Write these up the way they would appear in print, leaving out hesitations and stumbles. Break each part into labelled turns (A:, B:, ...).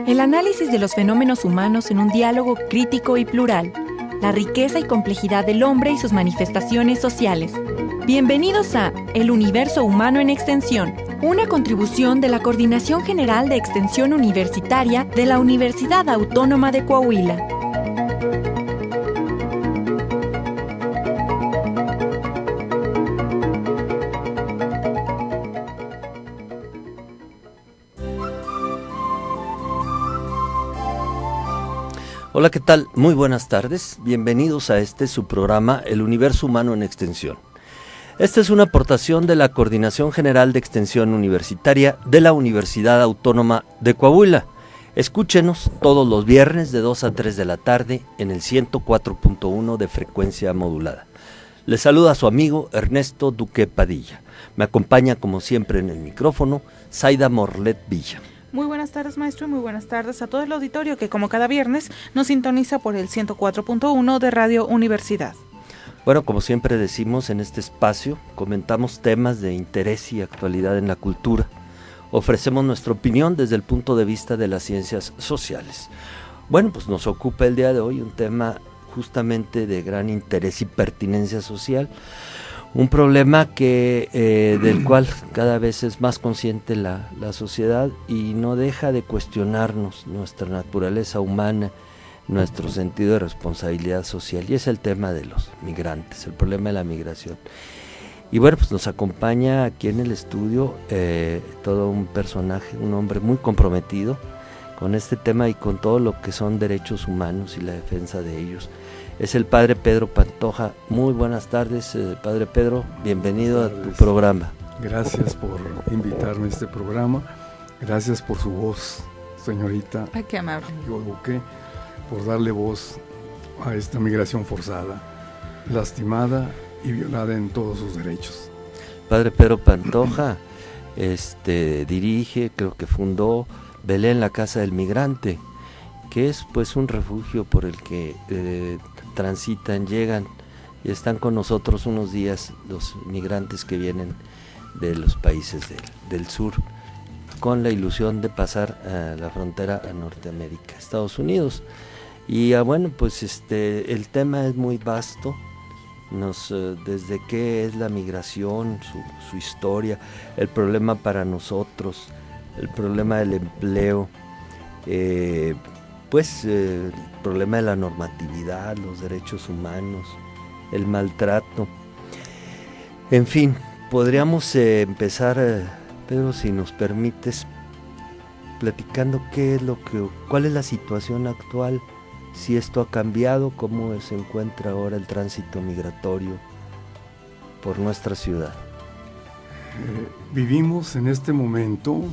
A: El análisis de los fenómenos humanos en un diálogo crítico y plural. La riqueza y complejidad del hombre y sus manifestaciones sociales. Bienvenidos a El Universo Humano en Extensión, una contribución de la Coordinación General de Extensión Universitaria de la Universidad Autónoma de Coahuila.
B: Hola, ¿qué tal? Muy buenas tardes. Bienvenidos a su programa El Universo Humano en Extensión. Esta es una aportación de la Coordinación General de Extensión Universitaria de la Universidad Autónoma de Coahuila. Escúchenos todos los viernes de 2 a 3 de la tarde en el 104.1 de frecuencia modulada. Les saluda su amigo Ernesto Duque Padilla. Me acompaña como siempre en el micrófono Zaida Morlet Villa.
C: Muy buenas tardes, maestro, y muy buenas tardes a todo el auditorio que, como cada viernes, nos sintoniza por el 104.1 de Radio Universidad.
B: Bueno, como siempre decimos, en este espacio comentamos temas de interés y actualidad en la cultura. Ofrecemos nuestra opinión desde el punto de vista de las ciencias sociales. Bueno, pues nos ocupa el día de hoy un tema justamente de gran interés y pertinencia social. Un problema del cual cada vez es más consciente la sociedad y no deja de cuestionarnos nuestra naturaleza humana, nuestro sentido de responsabilidad social, y es el tema de los migrantes, el problema de la migración. Y bueno, pues nos acompaña aquí en el estudio todo un personaje, un hombre muy comprometido con este tema y con todo lo que son derechos humanos y la defensa de ellos. Es el padre Pedro Pantoja. Muy buenas tardes, padre Pedro, bienvenido a tu programa.
D: Gracias por invitarme a este programa, gracias por su voz, señorita.
C: Ay, qué amable.
D: Amigo Duque, por darle voz a esta migración forzada, lastimada y violada en todos sus derechos.
B: Padre Pedro Pantoja dirige, creo que fundó Belén, la Casa del Migrante, que es pues un refugio por el que transitan, llegan y están con nosotros unos días los migrantes que vienen de los países del sur, con la ilusión de pasar a la frontera a Norteamérica, Estados Unidos. Y bueno, pues el tema es muy vasto, desde qué es la migración, su historia, el problema para nosotros, el problema del empleo, el problema de la normatividad, los derechos humanos, el maltrato. En fin, podríamos empezar, Pedro, si nos permites, platicando cuál es la situación actual, si esto ha cambiado, cómo se encuentra ahora el tránsito migratorio por nuestra ciudad.
D: Vivimos en este momento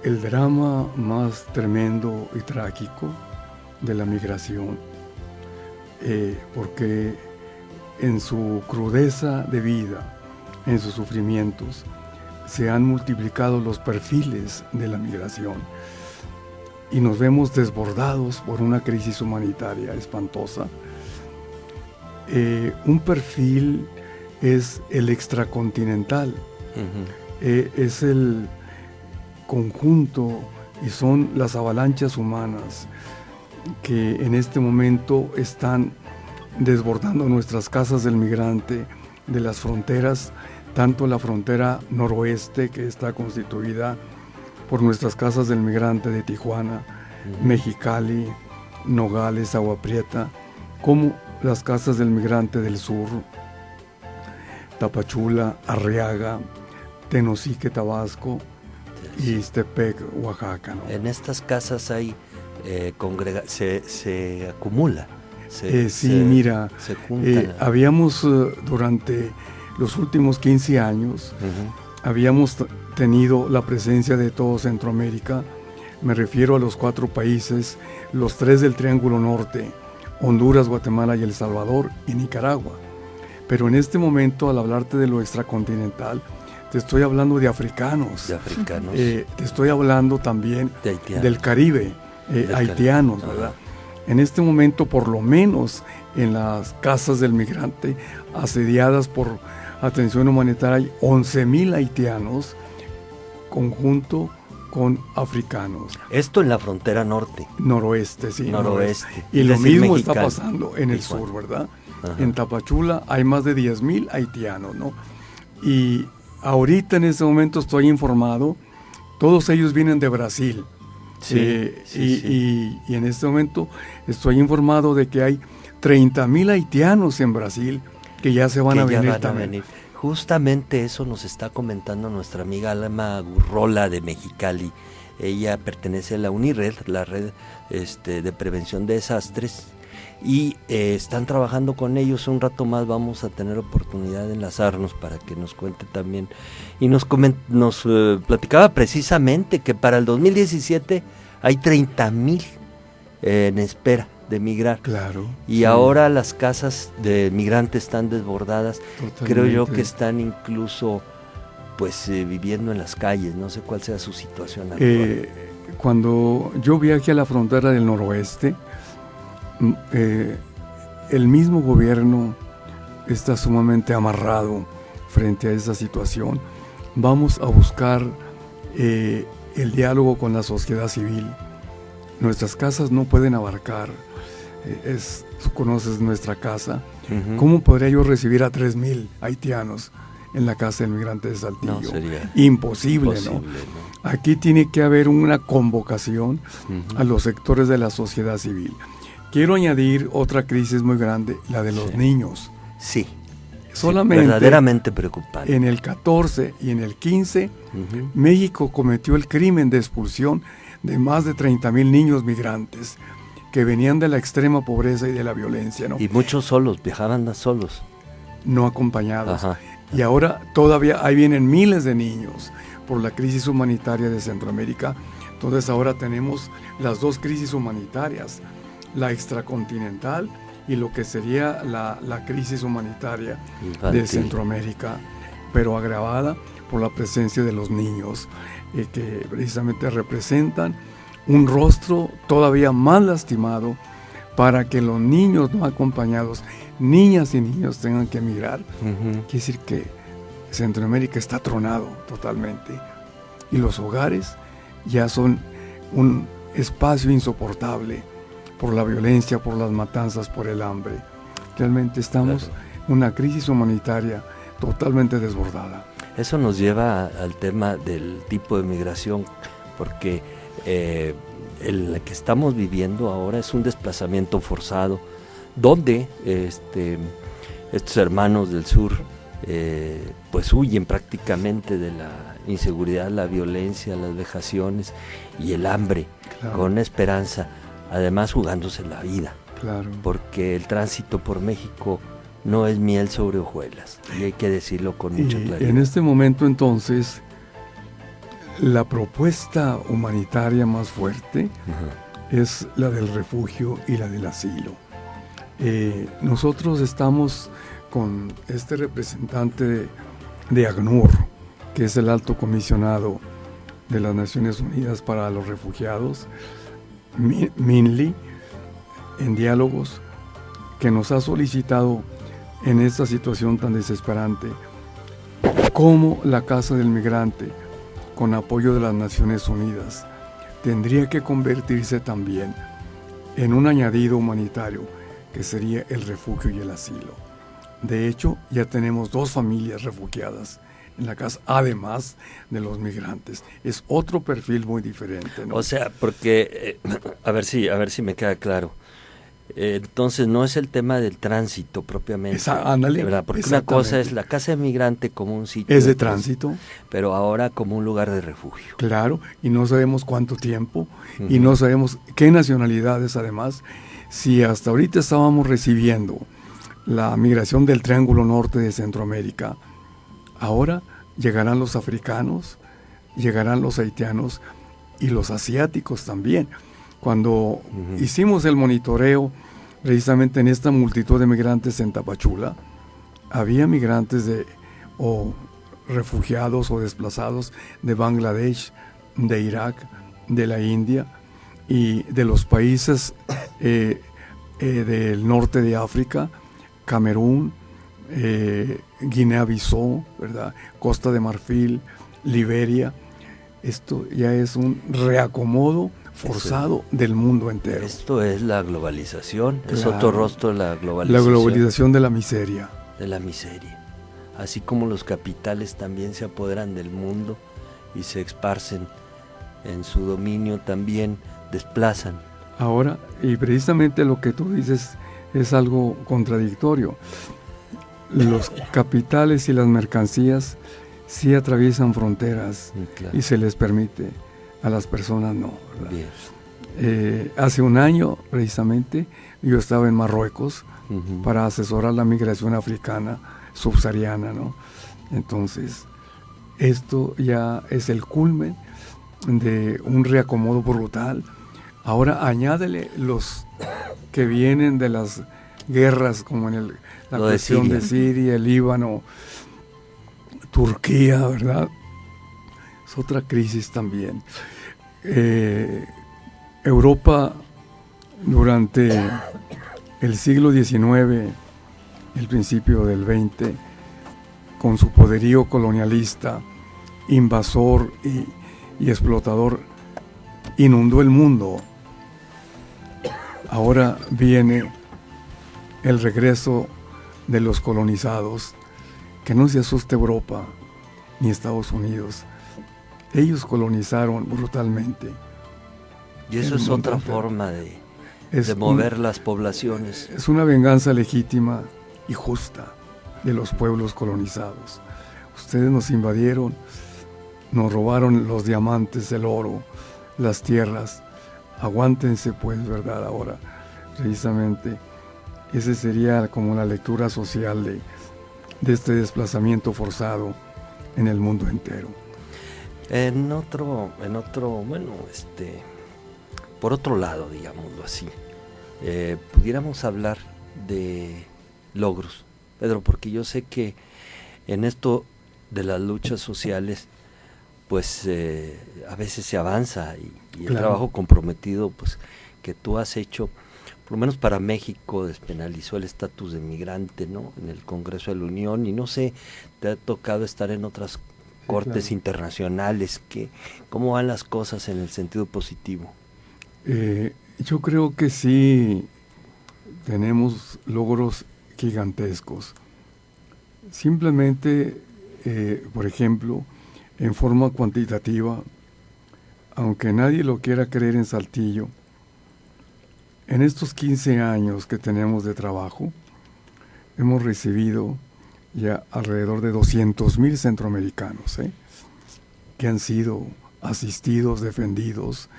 D: el drama más tremendo y trágico de la migración, porque en su crudeza de vida, en sus sufrimientos, se han multiplicado los perfiles de la migración y nos vemos desbordados por una crisis humanitaria espantosa. Un perfil es el extracontinental, es el conjunto y son las avalanchas humanas que en este momento están desbordando nuestras casas del migrante, de las fronteras, tanto la frontera noroeste, que está constituida por nuestras casas del migrante de Tijuana, Mexicali, Nogales, Agua Prieta, como las casas del migrante del sur, Tapachula, Arriaga, Tenosique, Tabasco, y Ixtepec, Oaxaca, ¿no?
B: En estas casas hay se acumula.
D: Mira,
B: se juntan.
D: Habíamos durante los últimos 15 años, habíamos tenido la presencia de todo Centroamérica. Me refiero a los 4 países, los 3 del Triángulo Norte, Honduras, Guatemala y El Salvador, y Nicaragua. Pero en este momento, al hablarte de lo extracontinental, te estoy hablando de africanos. Te estoy hablando también del Caribe, haitianos, ¿verdad? En este momento, por lo menos en las casas del migrante asediadas por Atención Humanitaria, hay 11,000 haitianos, conjunto con africanos.
B: Esto en la frontera norte.
D: Noroeste, sí.
B: Noroeste.
D: Y lo
B: decir,
D: mismo
B: mexicano.
D: está pasando en el
B: Tijuana.
D: sur, ¿verdad?
B: Ajá.
D: En Tapachula hay más de 10,000 haitianos, ¿no? Y ahorita en este momento estoy informado, todos ellos vienen de Brasil.
B: Sí.
D: Y en este momento estoy informado de que hay 30,000 haitianos en Brasil que ya se van a venir también.
B: Justamente eso nos está comentando nuestra amiga Alma Gurrola de Mexicali. Ella pertenece a la UNIRED, la red de prevención de desastres, y están trabajando con ellos. Un rato más vamos a tener oportunidad de enlazarnos para que nos cuente también. Y nos platicaba precisamente que para el 2017 hay 30,000 en espera de migrar.
D: Claro.
B: Y
D: sí.
B: ahora las casas de migrantes están desbordadas.
D: Totalmente.
B: Creo yo que están incluso viviendo en las calles. No sé cuál sea su situación actual.
D: Cuando yo viajé a la frontera del noroeste, el mismo gobierno está sumamente amarrado frente a esa situación. Vamos a buscar el diálogo con la sociedad civil. Nuestras casas no pueden abarcar, tú conoces nuestra casa.
B: Uh-huh.
D: ¿Cómo podría yo recibir a 3,000 haitianos en la casa del migrante de Saltillo?
B: No, sería
D: imposible, ¿no? Aquí tiene que haber una convocación a los sectores de la sociedad civil. Quiero añadir otra crisis muy grande, la de los niños.
B: Sí.
D: Solamente
B: verdaderamente preocupante.
D: En el 14 y en el 15, México cometió el crimen de expulsión de más de 30,000 niños migrantes que venían de la extrema pobreza y de la violencia, ¿no?
B: Y muchos solos, viajaban solos.
D: No acompañados.
B: Ajá.
D: Y ahora todavía ahí vienen miles de niños por la crisis humanitaria de Centroamérica. Entonces ahora tenemos las dos crisis humanitarias, la extracontinental y lo que sería la crisis humanitaria de Centroamérica, pero agravada por la presencia de los niños, que precisamente representan un rostro todavía más lastimado para que los niños no acompañados, niñas y niños, tengan que emigrar. Quiere decir que Centroamérica está tronado totalmente y los hogares ya son un espacio insoportable por la violencia, por las matanzas, por el hambre. Realmente estamos en una crisis humanitaria totalmente desbordada.
B: Eso nos lleva al tema del tipo de migración, porque el que estamos viviendo ahora es un desplazamiento forzado, donde estos hermanos del sur pues huyen prácticamente de la inseguridad, la violencia, las vejaciones y el hambre, con esperanza, además jugándose la vida, porque el tránsito por México no es miel sobre hojuelas, y hay que decirlo con mucha claridad.
D: En este momento entonces, la propuesta humanitaria más fuerte es la del refugio y la del asilo. Nosotros estamos con este representante de ACNUR, que es el alto comisionado de las Naciones Unidas para los Refugiados, Minley, en diálogos, que nos ha solicitado en esta situación tan desesperante cómo la Casa del Migrante, con apoyo de las Naciones Unidas, tendría que convertirse también en un añadido humanitario que sería el refugio y el asilo. De hecho, ya tenemos 2 familias refugiadas en la casa, además de los migrantes. Es otro perfil muy diferente, ¿no?
B: O sea, porque, a ver si me queda claro. Entonces, no es el tema del tránsito propiamente.
D: Ándale,
B: ¿verdad? Porque una cosa es la casa de migrante como un sitio.
D: Es de tránsito.
B: Pero ahora como un lugar de refugio.
D: Claro, y no sabemos cuánto tiempo, y no sabemos qué nacionalidades además. Si hasta ahorita estábamos recibiendo la migración del Triángulo Norte de Centroamérica, ahora llegarán los africanos, llegarán los haitianos y los asiáticos también. Cuando hicimos el monitoreo precisamente en esta multitud de migrantes en Tapachula, había migrantes o refugiados o desplazados de Bangladesh, de Irak, de la India y de los países del norte de África, Camerún, Guinea-Bissau, ¿verdad? Costa de Marfil, Liberia, Esto ya es un reacomodo forzado del mundo entero.
B: Esto es la globalización,
D: Claro.
B: es otro rostro de la
D: La
B: globalización.
D: globalización de la miseria.
B: De la miseria. Así como los capitales también se apoderan del mundo y se esparcen en su dominio, también desplazan.
D: Ahora, y precisamente lo que tú dices es algo contradictorio. Los capitales y las mercancías sí atraviesan fronteras
B: Claro.
D: y se les permite, a las personas no, ¿verdad?
B: Bien.
D: Hace un año, precisamente, yo estaba en Marruecos
B: Ujú.
D: para asesorar la migración africana subsahariana, ¿no? Entonces, esto ya es el culmen de un reacomodo brutal. Ahora añádele los que vienen de las guerras, como en la
B: Lo de
D: cuestión de Siria, el Líbano, Turquía, ¿verdad? Es otra crisis también. Europa durante el siglo XIX, el principio del XX, con su poderío colonialista, invasor y explotador, inundó el mundo. Ahora viene el regreso de los colonizados. Que no se asuste Europa ni Estados Unidos. Ellos colonizaron brutalmente.
B: Y eso es otra forma de mover las poblaciones.
D: Es una venganza legítima y justa de los pueblos colonizados. Ustedes nos invadieron, nos robaron los diamantes, el oro, las tierras. Aguántense pues, ¿verdad? Ahora, precisamente, esa sería como la lectura social de este desplazamiento forzado en el mundo entero.
B: Por otro lado, digámoslo así, pudiéramos hablar de logros, Pedro, porque yo sé que en esto de las luchas sociales, pues a veces se avanza y el
D: Claro.
B: trabajo comprometido, pues que tú has hecho. Por lo menos para México despenalizó el estatus de migrante, ¿no? En el Congreso de la Unión, y no sé, te ha tocado estar en otras cortes
D: claro.
B: internacionales. ¿Cómo van las cosas en el sentido positivo?
D: Yo creo que sí tenemos logros gigantescos. Simplemente, por ejemplo, en forma cuantitativa, aunque nadie lo quiera creer en Saltillo, en estos 15 años que tenemos de trabajo, hemos recibido ya alrededor de 200,000 centroamericanos, que han sido asistidos, defendidos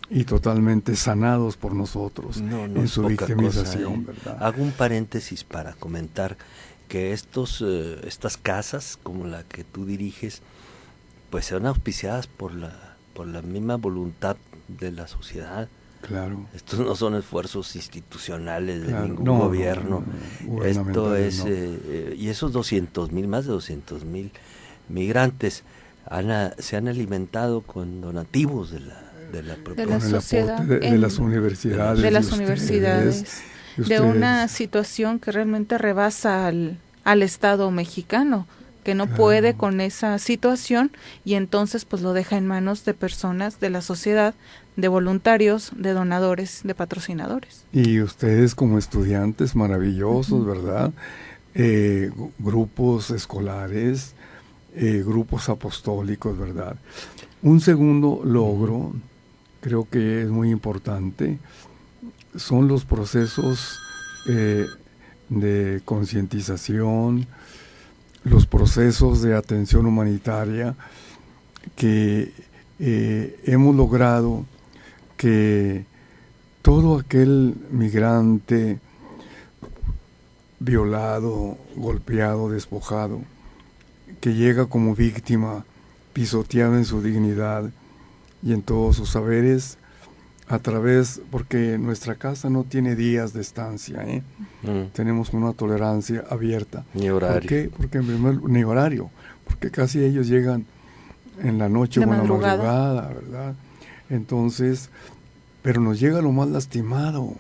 D: y totalmente sanados por nosotros en su victimización, ¿verdad?
B: Hago un paréntesis para comentar que estas casas, como la que tú diriges, pues son auspiciadas por la misma voluntad de la sociedad.
D: Claro.
B: Estos no son esfuerzos institucionales de
D: Claro,
B: ningún
D: no,
B: gobierno.
D: no,
B: Esto es,
D: no.
B: Y esos 200,000, más de 200,000 migrantes se han alimentado con donativos de la propia
C: De la
D: con
C: sociedad,
D: el aporte de las universidades.
C: de las
D: ustedes,
C: universidades, de una situación que realmente rebasa al Estado mexicano, que no puede con esa situación, y entonces pues lo deja en manos de personas de la sociedad, de voluntarios, de donadores, de patrocinadores.
D: Y ustedes como estudiantes maravillosos, ¿verdad? Grupos escolares, grupos apostólicos, ¿verdad? Un segundo logro, creo que es muy importante, son los procesos de concientización, los procesos de atención humanitaria que hemos logrado que todo aquel migrante violado, golpeado, despojado, que llega como víctima, pisoteado en su dignidad y en todos sus saberes, porque nuestra casa no tiene días de estancia, tenemos una tolerancia abierta.
B: Ni horario.
D: ¿Por qué? Porque ni horario, porque casi ellos llegan en la noche o en la madrugada, ¿verdad? Entonces, pero nos llega lo más lastimado.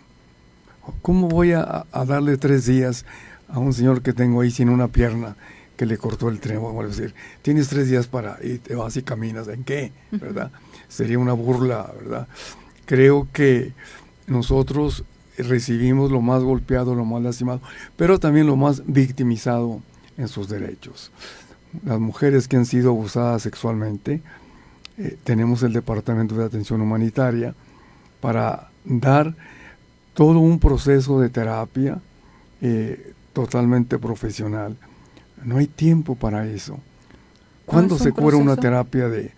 D: ¿Cómo voy a darle 3 días a un señor que tengo ahí sin una pierna, que le cortó el tren, vamos a decir, tienes 3 días para y te vas y caminas, ¿en qué? ¿Verdad? Sería una burla, ¿verdad? Creo que nosotros recibimos lo más golpeado, lo más lastimado, pero también lo más victimizado en sus derechos. Las mujeres que han sido abusadas sexualmente, tenemos el Departamento de Atención Humanitaria para dar todo un proceso de terapia totalmente profesional. No hay tiempo para eso. ¿Cuándo se cura una terapia de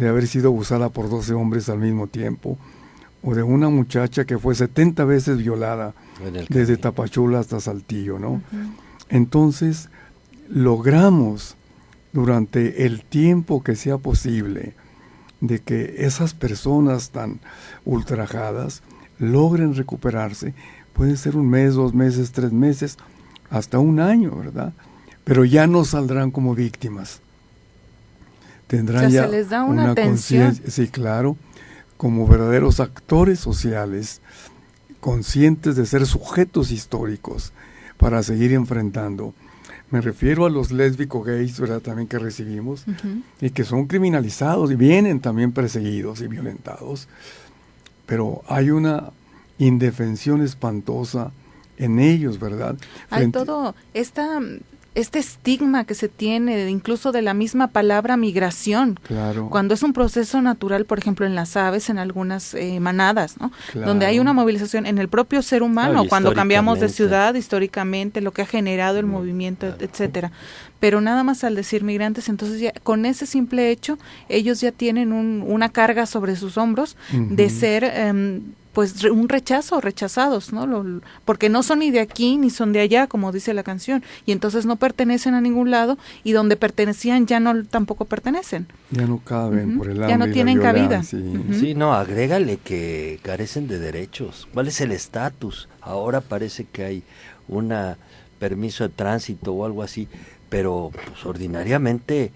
D: haber sido abusada por 12 hombres al mismo tiempo? O de una muchacha que fue 70 veces violada desde Tapachula hasta Saltillo, ¿no? Entonces, logramos durante el tiempo que sea posible de que esas personas tan ultrajadas logren recuperarse. Puede ser 1 mes, 2 meses, 3 meses, hasta 1 año, ¿verdad? Pero ya no saldrán como víctimas. Tendrán ya
C: se les da una conciencia.
D: Sí, claro, como verdaderos actores sociales, conscientes de ser sujetos históricos para seguir enfrentando. Me refiero a los lésbicos gays, ¿verdad? También que recibimos, y que son criminalizados y vienen también perseguidos y violentados. Pero hay una indefensión espantosa en ellos, ¿verdad?
C: Hay todo este estigma que se tiene, incluso de la misma palabra migración,
D: claro,
C: cuando es un proceso natural, por ejemplo, en las aves, en algunas manadas, ¿no?
D: Claro.
C: Donde hay una movilización en el propio ser humano, cuando cambiamos de ciudad, históricamente, lo que ha generado el movimiento, etcétera. Pero nada más al decir migrantes, entonces ya con ese simple hecho, ellos ya tienen una carga sobre sus hombros de ser pues un rechazados, ¿no? Porque no son ni de aquí ni son de allá, como dice la canción, y entonces no pertenecen a ningún lado, y donde pertenecían ya no tampoco pertenecen.
D: Ya no caben por el hambre,
C: ya no tienen cabida.
B: Sí, no, agrégale que carecen de derechos. ¿Cuál es el estatus? Ahora parece que hay un permiso de tránsito o algo así, pero pues ordinariamente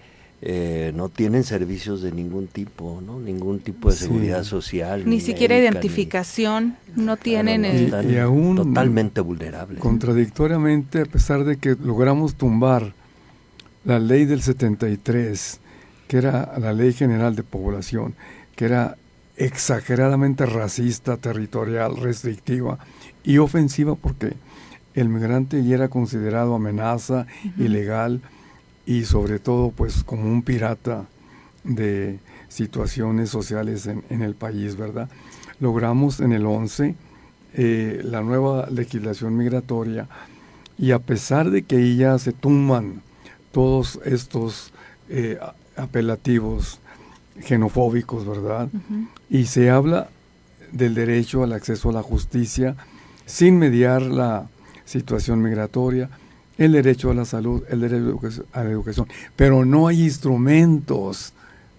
B: no tienen servicios de ningún tipo, ¿no? Ningún tipo de seguridad social.
C: Ni siquiera médica, identificación, no tienen...
D: Y aún
B: totalmente vulnerables.
D: Contradictoriamente, a pesar de que logramos tumbar la ley del 73, que era la Ley General de Población, que era exageradamente racista, territorial, restrictiva y ofensiva, porque el migrante ya era considerado amenaza, ilegal, y sobre todo pues como un pirata de situaciones sociales en el país, ¿verdad? Logramos en el 11 la nueva legislación migratoria, y a pesar de que ya se tumban todos estos apelativos xenofóbicos, ¿verdad? Y se habla del derecho al acceso a la justicia sin mediar la situación migratoria, el derecho a la salud, el derecho a la educación, pero no hay instrumentos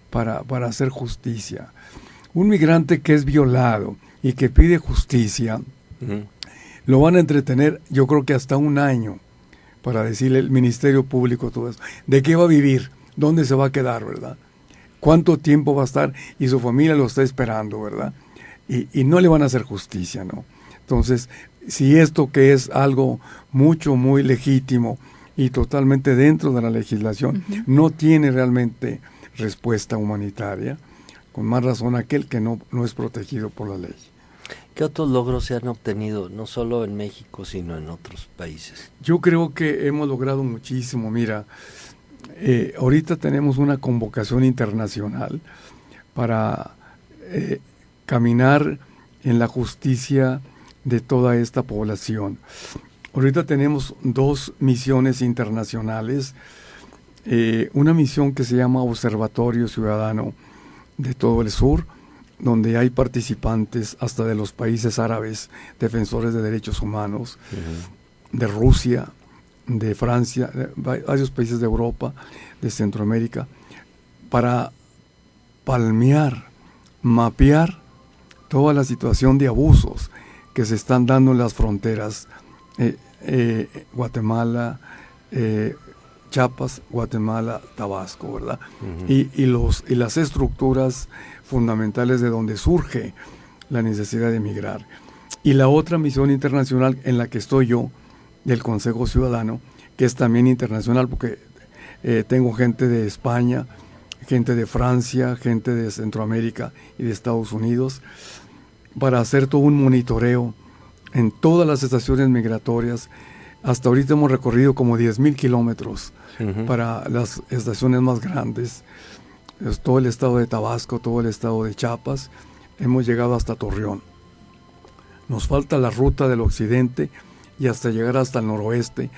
D: para hacer justicia. Un migrante que es violado y que pide justicia, lo van a entretener, yo creo que hasta 1 año, para decirle el Ministerio Público todo eso. ¿De qué va a vivir? ¿Dónde se va a quedar, verdad? ¿Cuánto tiempo va a estar? Y su familia lo está esperando, ¿verdad? Y no le van a hacer justicia, ¿no? Entonces, si esto que es algo muy legítimo y totalmente dentro de la legislación, no tiene realmente respuesta humanitaria, con más razón aquel que no es protegido por la ley.
B: ¿Qué otros logros se han obtenido, no solo en México, sino en otros países?
D: Yo creo que hemos logrado muchísimo. Mira, ahorita tenemos una convocación internacional para caminar en la justicia de toda esta población. Ahorita tenemos 2 misiones internacionales, una misión que se llama Observatorio Ciudadano de todo el sur, donde hay participantes hasta de los países árabes, defensores de derechos humanos, de Rusia, de Francia, de varios países de Europa, de Centroamérica, para mapear toda la situación de abusos que se están dando en las fronteras, Guatemala, Chiapas, Guatemala, Tabasco, ¿verdad? Y las estructuras fundamentales de donde surge la necesidad de emigrar. Y la otra misión internacional en la que estoy yo, del Consejo Ciudadano, que es también internacional, porque tengo gente de España, gente de Francia, gente de Centroamérica y de Estados Unidos, para hacer todo un monitoreo en todas las estaciones migratorias. Hasta ahorita hemos recorrido como 10,000 kilómetros para las estaciones más grandes. Es todo el estado de Tabasco, todo el estado de Chiapas. Hemos llegado hasta Torreón. Nos falta la ruta del occidente y hasta llegar hasta el noroeste.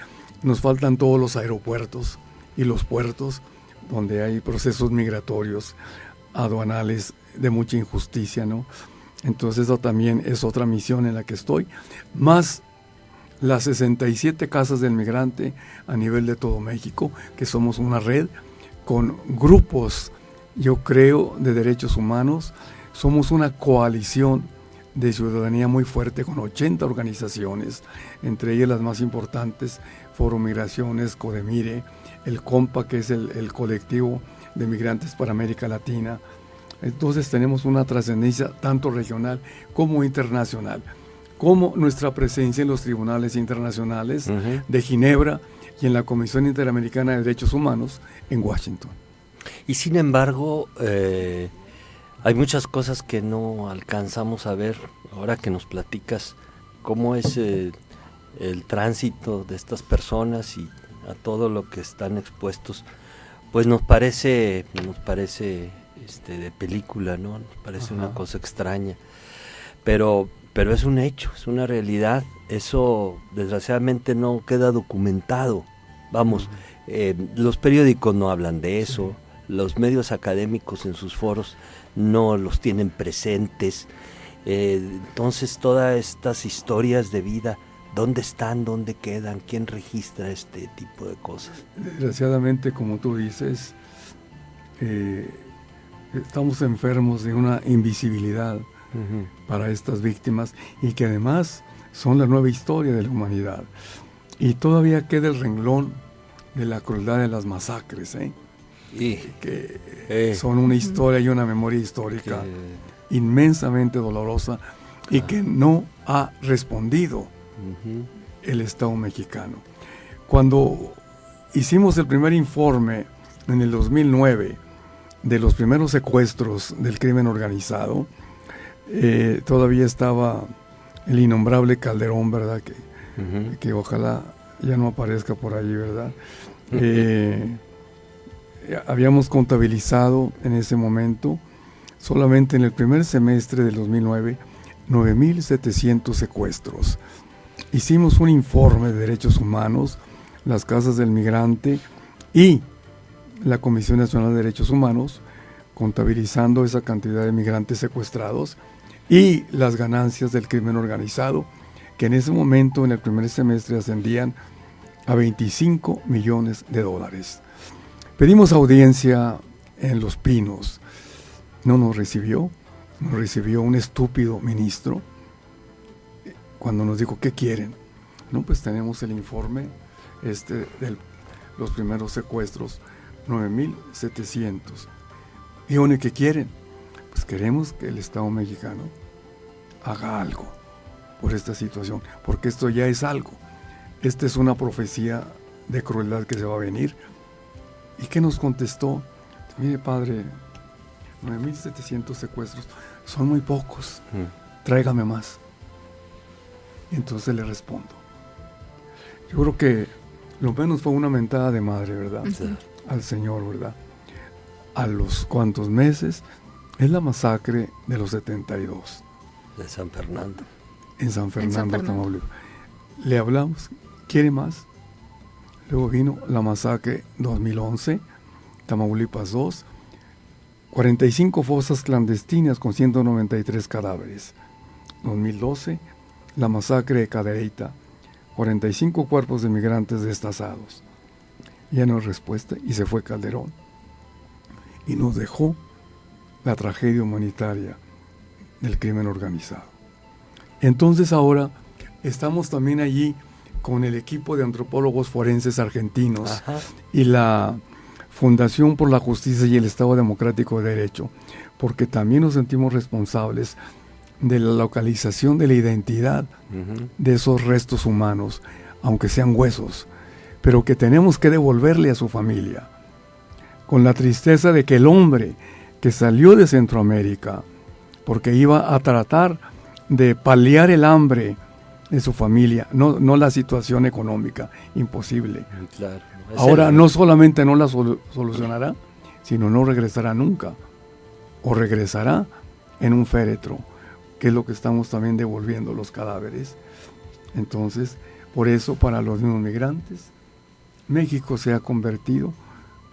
D: Nos faltan todos los aeropuertos y los puertos donde hay procesos migratorios, aduanales de mucha injusticia, ¿no? Entonces eso también es otra misión en la que estoy, más las 67 casas del migrante a nivel de todo México, que somos una red con grupos, yo creo, de derechos humanos. Somos una coalición de ciudadanía muy fuerte con 80 organizaciones, entre ellas las más importantes, Foro Migraciones, Codemire, el COMPA, que es el colectivo de migrantes para América Latina. Entonces tenemos una trascendencia tanto regional como internacional, como nuestra presencia en los tribunales internacionales de Ginebra y en la Comisión Interamericana de Derechos Humanos en Washington.
B: Y sin embargo, hay muchas cosas que no alcanzamos a ver. Ahora que nos platicas cómo es el tránsito de estas personas y a todo lo que están expuestos, pues nos parece de película, ¿no? Nos parece una cosa extraña, pero es un hecho, es una realidad. Eso desgraciadamente no queda documentado. Vamos, los periódicos no hablan de eso, los medios académicos en sus foros no los tienen presentes. Entonces todas estas historias de vida, ¿dónde están? ¿Dónde quedan? ¿Quién registra este tipo de cosas?
D: Desgraciadamente, como tú dices, estamos enfermos de una invisibilidad para estas víctimas, y que además son la nueva historia de la humanidad. Y todavía queda el renglón de la crueldad de las masacres, que son una historia y una memoria histórica inmensamente dolorosa, y que no ha respondido el Estado mexicano. Cuando hicimos el primer informe en el 2009 de los primeros secuestros del crimen organizado, todavía estaba el innombrable Calderón, ¿verdad? Que ojalá ya no aparezca por allí, ¿verdad? Habíamos contabilizado en ese momento, solamente en el primer semestre del 2009, 9,700 secuestros. Hicimos un informe de derechos humanos, las casas del migrante y la Comisión Nacional de Derechos Humanos, contabilizando esa cantidad de migrantes secuestrados y las ganancias del crimen organizado, que en ese momento, en el primer semestre, ascendían a $25 millones. Pedimos audiencia en Los Pinos. No nos recibió un estúpido ministro. Cuando nos dijo, ¿qué quieren? No, pues tenemos el informe de los primeros secuestros, 9,700. Y bueno, ¿y qué quieren? Pues queremos que el Estado mexicano haga algo por esta situación, porque esto ya es algo. Esta es una profecía de crueldad que se va a venir. ¿Y qué nos contestó? Mire, padre, 9,700 secuestros son muy pocos, tráigame más. Entonces le respondo. Yo creo que lo menos fue una mentada de madre, ¿verdad? Al Señor, ¿verdad? A los cuantos meses es la masacre de los 72.
B: De San Fernando.
D: En San Fernando, Tamaulipas. Le hablamos, ¿quiere más? Luego vino la masacre 2011, Tamaulipas 2, 45 fosas clandestinas con 193 cadáveres. 2012, la masacre de Cadereyta, 45 cuerpos de migrantes destazados. Ya no hay respuesta y se fue Calderón. Y nos dejó la tragedia humanitaria del crimen organizado. Entonces ahora estamos también allí con el equipo de antropólogos forenses argentinos y la Fundación por la Justicia y el Estado Democrático de Derecho, porque también nos sentimos responsables de la localización de la identidad de esos restos humanos, aunque sean huesos, pero que tenemos que devolverle a su familia. con la tristeza de que el hombre que salió de Centroamérica, porque iba a tratar de paliar el hambre de su familia, no la situación económica, imposible.
B: Claro.
D: Ahora no solamente no la solucionará, sino no regresará nunca, o regresará en un féretro, que es lo que estamos también devolviendo los cadáveres. Entonces, por eso para los mismos migrantes, México se ha convertido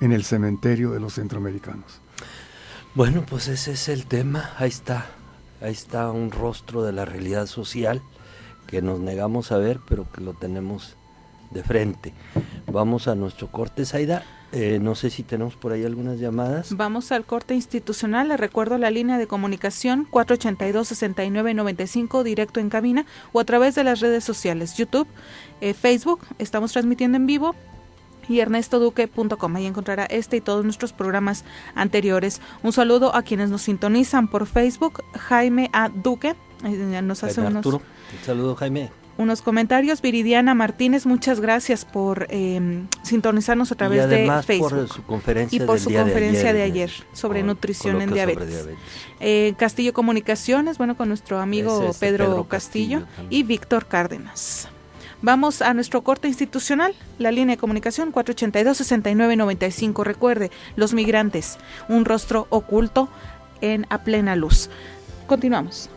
D: en el cementerio de los centroamericanos.
B: Bueno, pues ese es el tema, ahí está un rostro de la realidad social que nos negamos a ver, pero que lo tenemos de frente. Vamos a nuestro corte, Zaida. No sé si tenemos por ahí algunas llamadas.
C: Vamos al corte institucional. Les recuerdo la línea de comunicación 482-6995, directo en cabina, o a través de las redes sociales, YouTube, Facebook, estamos transmitiendo en vivo, y ernestoduque.com. Ahí encontrará este y todos nuestros programas anteriores. Un saludo a quienes nos sintonizan por Facebook. Jaime A. Duque nos hace
B: un saludo, Jaime.
C: Unos comentarios. Viridiana Martínez, muchas gracias por sintonizarnos a través de Facebook.
B: Por su conferencia
C: y por su conferencia de ayer sobre
B: con
C: nutrición en diabetes. Castillo Comunicaciones, con nuestro amigo Pedro Castillo y Víctor Cárdenas. Vamos a nuestro corte institucional, la línea de comunicación 482-6995. Recuerde, los migrantes, un rostro oculto a plena luz. Continuamos.